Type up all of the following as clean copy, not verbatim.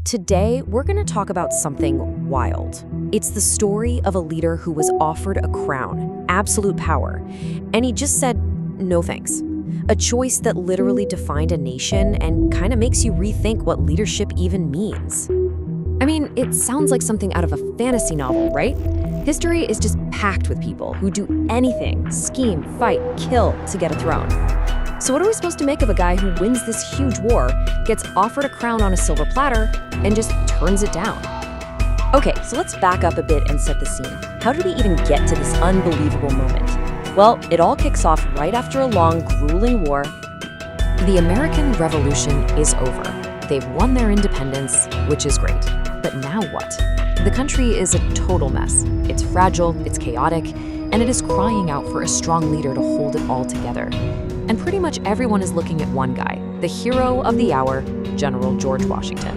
Today, we're going to talk about something wild. It's the story of a leader who was offered a crown, absolute power, and he just said, no thanks. A choice that literally defined a nation and kind of makes you rethink what leadership even means. I mean, it sounds like something out of a fantasy novel, right? History is just packed with people who do anything, scheme, fight, kill to get a throne. So what are we supposed to make of a guy who wins this huge war, gets offered a crown on a silver platter, and just turns it down? Okay, so let's back up a bit and set the scene. How did we even get to this unbelievable moment? Well, it all kicks off right after a long, grueling war. The American Revolution is over. They've won their independence, which is great. But now what? The country is a total mess. It's fragile, it's chaotic, and it is crying out for a strong leader to hold it all together. And pretty much everyone is looking at one guy, the hero of the hour, General George Washington.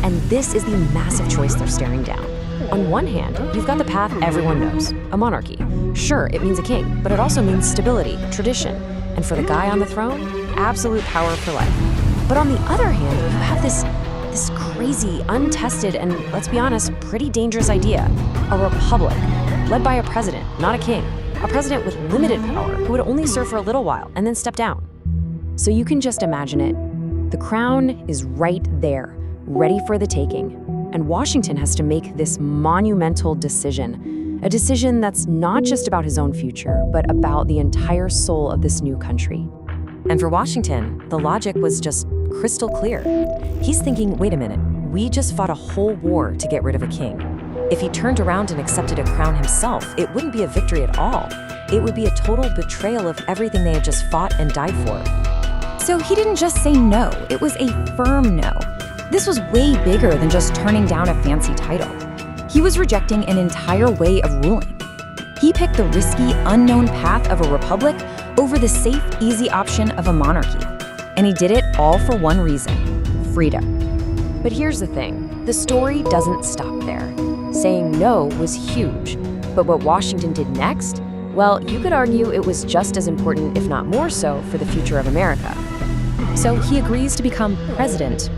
And this is the massive choice they're staring down. On one hand, you've got the path everyone knows, a monarchy. Sure, it means a king, but it also means stability, tradition, and for the guy on the throne, absolute power for life. But on the other hand, you have this crazy, untested, and let's be honest, pretty dangerous idea, a republic, led by a president, not a king. A president with limited power who would only serve for a little while and then step down. So you can just imagine it. The crown is right there, ready for the taking. And Washington has to make this monumental decision, a decision that's not just about his own future, but about the entire soul of this new country. And for Washington, the logic was just crystal clear. He's thinking, wait a minute, we just fought a whole war to get rid of a king. If he turned around and accepted a crown himself, it wouldn't be a victory at all. It would be a total betrayal of everything they had just fought and died for. So he didn't just say no, it was a firm no. This was way bigger than just turning down a fancy title. He was rejecting an entire way of ruling. He picked the risky, unknown path of a republic over the safe, easy option of a monarchy. And he did it all for one reason: freedom. But here's the thing, the story doesn't stop there. Saying no was huge, but what Washington did next? Well, you could argue it was just as important, if not more so, for the future of America. So he agrees to become president,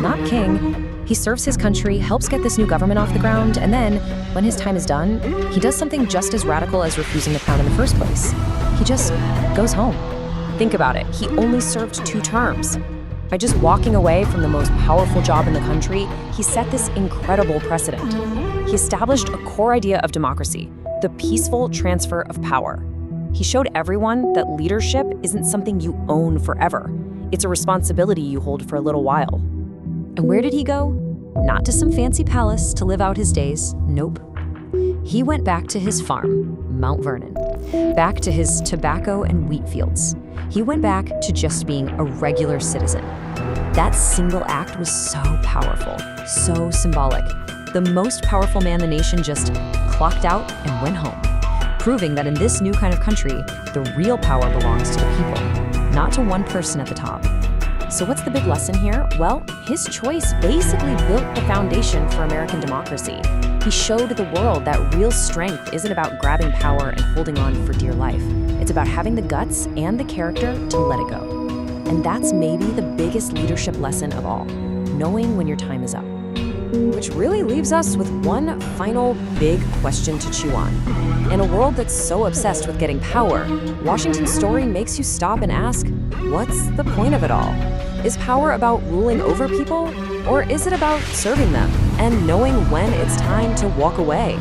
not king. He serves his country, helps get this new government off the ground, and then, when his time is done, he does something just as radical as refusing the crown in the first place. He just goes home. Think about it, he only served 2 terms. By just walking away from the most powerful job in the country, he set this incredible precedent. He established a core idea of democracy, the peaceful transfer of power. He showed everyone that leadership isn't something you own forever. It's a responsibility you hold for a little while. And where did he go? Not to some fancy palace to live out his days, nope. He went back to his farm, Mount Vernon, back to his tobacco and wheat fields. He went back to just being a regular citizen. That single act was so powerful, so symbolic. The most powerful man in the nation just clocked out and went home, proving that in this new kind of country, the real power belongs to the people, not to one person at the top. So what's the big lesson here? Well, his choice basically built the foundation for American democracy. He showed the world that real strength isn't about grabbing power and holding on for dear life. It's about having the guts and the character to let it go. And that's maybe the biggest leadership lesson of all, knowing when your time is up. Which really leaves us with one final big question to chew on. In a world that's so obsessed with getting power, Washington's story makes you stop and ask, what's the point of it all? Is power about ruling over people, or is it about serving them and knowing when it's time to walk away?